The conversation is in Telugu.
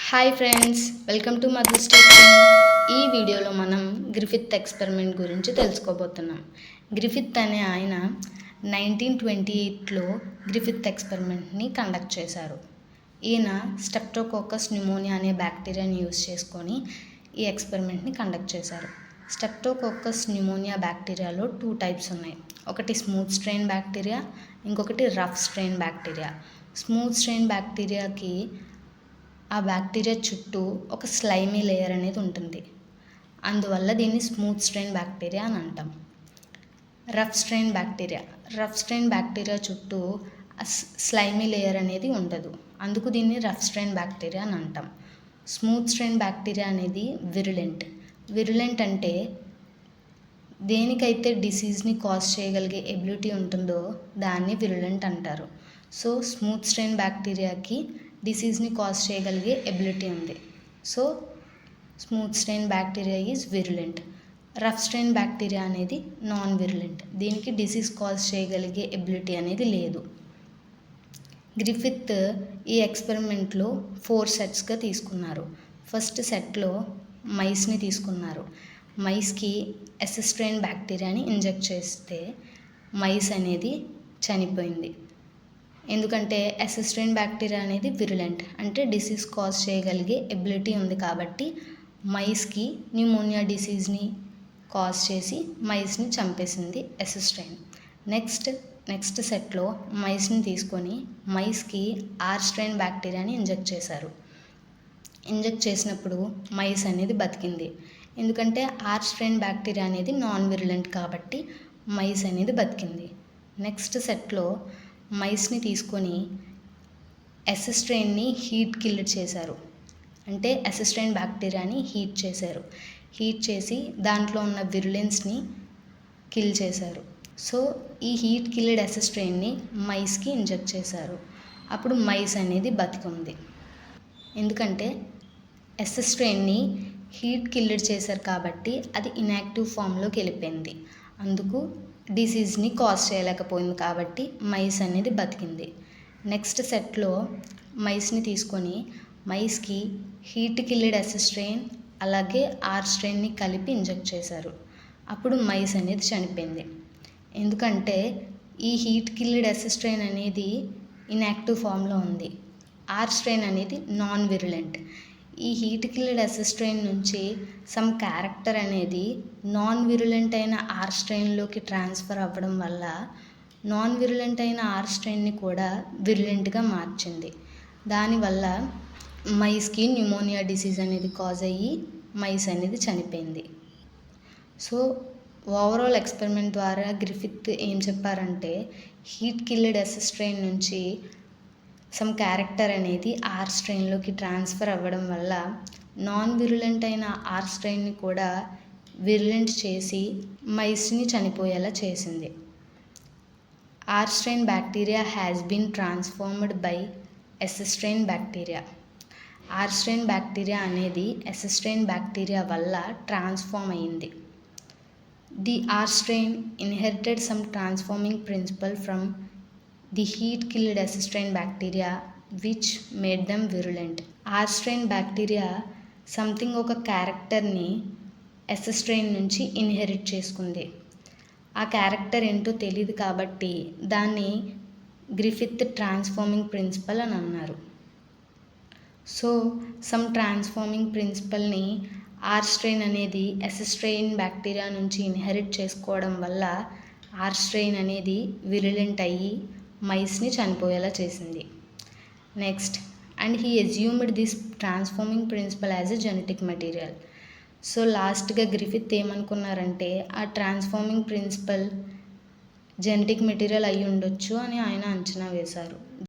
Hi friends, welcome to Madhu's teaching. ఈ వీడియోలో మనం గ్రిఫిత్ ఎక్స్పెరిమెంట్ గురించి తెలుసుకోబోతున్నాం. గ్రిఫిత్ అనే ఆయన 1928లో గ్రిఫిత్ ఎక్స్పెరిమెంట్ని కండక్ట్ చేశారు. ఈయన స్టెప్టోకోకస్ న్యూమోనియా అనే బ్యాక్టీరియాని యూజ్ చేసుకొని ఈ ఎక్స్పెరిమెంట్ని కండక్ట్ చేశారు. స్టెప్టోకోకస్ న్యూమోనియా బ్యాక్టీరియాలో 2 టైప్స్ ఉన్నాయి. ఒకటి స్మూత్ స్ట్రెయిన్ బ్యాక్టీరియా, ఇంకొకటి rough strain bacteria. Smooth strain బ్యాక్టీరియాకి ఆ బ్యాక్టీరియా చుట్టూ ఒక స్లైమీ లేయర్ అనేది ఉంటుంది. అందువల్ల దీన్ని స్మూత్ స్ట్రెయిన్ బ్యాక్టీరియా అని అంటాం. రఫ్ స్ట్రెయిన్ బ్యాక్టీరియా చుట్టూ స్లైమీ లేయర్ అనేది ఉండదు. అందుకు దీన్ని రఫ్ స్ట్రెయిన్ బ్యాక్టీరియా అని అంటాం. స్మూత్ స్ట్రెయిన్ బ్యాక్టీరియా అనేది విరులెంట్ అంటే దేనికైతే డిసీజ్ని కాజ్ చేయగలిగే ఎబిలిటీ ఉంటుందో దాన్ని విరులెంట్ అంటారు. సో స్మూత్ స్ట్రెయిన్ బ్యాక్టీరియాకి డిసీజ్ని కాజ్ చేయగలిగే ఎబిలిటీ ఉంది. So smooth strain bacteria is virulent. Rough strain bacteria అనేది నాన్ విరులెంట్. దీనికి డిసీజ్ కాజ్ చేయగలిగే ఎబిలిటీ అనేది లేదు. గ్రిఫిత్ ఈ ఎక్స్పెరిమెంట్లో 4 సెట్స్గా తీసుకున్నారు. ఫస్ట్ సెట్లో మైస్ని తీసుకున్నారు. మైస్కి ఎస్ స్ట్రెయిన్ బ్యాక్టీరియాని ఇంజెక్ట్ చేస్తే మైస్ అనేది చనిపోయింది. ఎందుకంటే ఎస్ స్ట్రెయిన్ బ్యాక్టీరియా అనేది విరులెంట్ అంటే డిసీజ్ కాజ్ చేయగలిగే ఎబిలిటీ ఉంది కాబట్టి మైస్కి న్యూమోనియా డిసీజ్ని కాజ్ చేసి మైస్ని చంపేసింది ఎస్ స్ట్రెయిన్. నెక్స్ట్ సెట్లో మైస్ని తీసుకొని మైస్కి ఆర్ స్ట్రెయిన్ బ్యాక్టీరియాని ఇంజెక్ట్ చేశారు. ఇంజెక్ట్ చేసినప్పుడు మైస్ అనేది బతికింది. ఎందుకంటే ఆర్ స్ట్రెయిన్ బ్యాక్టీరియా అనేది నాన్ విరులెంట్ కాబట్టి మైస్ అనేది బతికింది. నెక్స్ట్ సెట్లో మైస్ని తీసుకొని ఎస్ స్ట్రెయిన్ని హీట్ కిల్ చేశారు. అంటే ఎస్ స్ట్రెయిన్ బ్యాక్టీరియాని హీట్ చేశారు. హీట్ చేసి దాంట్లో ఉన్న విరులెన్స్ని కిల్ చేశారు. సో ఈ హీట్ కిల్డ్ ఎస్ స్ట్రెయిన్ని మైస్కి ఇంజెక్ట్ చేశారు. అప్పుడు మైస్ అనేది బతికుంది. ఎందుకంటే ఎస్ స్ట్రెయిన్ని హీట్ కిల్డ్ చేశారు కాబట్టి అది ఇన్యాక్టివ్ ఫామ్లోకి వెళ్ళిపోయింది. అందుకు డిసీజ్ని కాజ్ చేయలేకపోయింది కాబట్టి మైస్ అనేది బతికింది. నెక్స్ట్ సెట్లో మైస్ని తీసుకొని మైస్కి హీట్ కిల్డ్ ఎస్ స్ట్రెయిన్ అలాగే ఆర్ స్ట్రెయిన్ని కలిపి ఇంజెక్ట్ చేశారు. అప్పుడు మైస్ అనేది చనిపోయింది. ఎందుకంటే ఈ హీట్ కిల్డ్ ఎస్ స్ట్రెయిన్ అనేది ఇన్యాక్టివ్ ఫామ్లో ఉంది. ఆర్ స్ట్రెయిన్ అనేది నాన్ విరులెంట్. ఈ హీట్ కిల్డ్ ఎస్ స్ట్రెయిన్ నుంచి సమ్ క్యారెక్టర్ అనేది నాన్ విరులెంట్ అయిన ఆర్ స్ట్రెయిన్లోకి ట్రాన్స్ఫర్ అవ్వడం వల్ల నాన్ విరులెంట్ అయిన ఆర్ స్ట్రెయిన్ని కూడా విరులెంట్గా మార్చింది. దానివల్ల మైస్కి న్యూమోనియా డిసీజ్ అనేది కాజ్ అయ్యి మైస్ అనేది చనిపోయింది. సో ఓవరాల్ ఎక్స్పెరిమెంట్ ద్వారా గ్రిఫిత్ ఏం చెప్పారంటే హీట్ కిల్డ్ ఎస్ స్ట్రెయిన్ నుంచి సమ్ క్యారెక్టర్ అనేది ఆర్ స్ట్రెయిన్లోకి ట్రాన్స్ఫర్ అవ్వడం వల్ల నాన్ విరులెంట్ అయిన ఆర్ స్ట్రెయిన్ని కూడా విరులెంట్ చేసి మైస్ని చనిపోయేలా చేసింది. R strain bacteria has been transformed by S strain bacteria. R strain bacteria అనేది ఎస్ స్ట్రెయిన్ బ్యాక్టీరియా వల్ల ట్రాన్స్ఫార్మ్ అయ్యింది. The R strain inherited some transforming principle from the heat killed S strain bacteria which made them virulent. R strain bacteria something ఒక క్యారెక్టర్ని ఎస్ స్ట్రెయిన్ నుంచి ఇన్హెరిట్ చేసుకుంది. ఆ క్యారెక్టర్ ఏంటో తెలియదు కాబట్టి దాన్ని గ్రిఫిత్ ట్రాన్స్ఫార్మింగ్ ప్రిన్సిపల్ అని అన్నారు. సో సమ్ ట్రాన్స్ఫార్మింగ్ ప్రిన్సిపల్ని ఆర్ స్ట్రెయిన్ అనేది ఎస్ స్ట్రెయిన్ బ్యాక్టీరియా నుంచి ఇన్హెరిట్ చేసుకోవడం వల్ల ఆర్ స్ట్రెయిన్ అనేది విరులెంట్ అయ్యి మైస్ని చనిపోయేలా చేసింది. Next and he assumed this transforming principle as a genetic material. So లాస్ట్గా గ్రిఫిత్ ఏమనుకున్నారంటే ఆ ట్రాన్స్ఫార్మింగ్ ప్రిన్సిపల్ జెనెటిక్ మెటీరియల్ అయి ఉండొచ్చు అని ఆయన అంచనా వేశారు.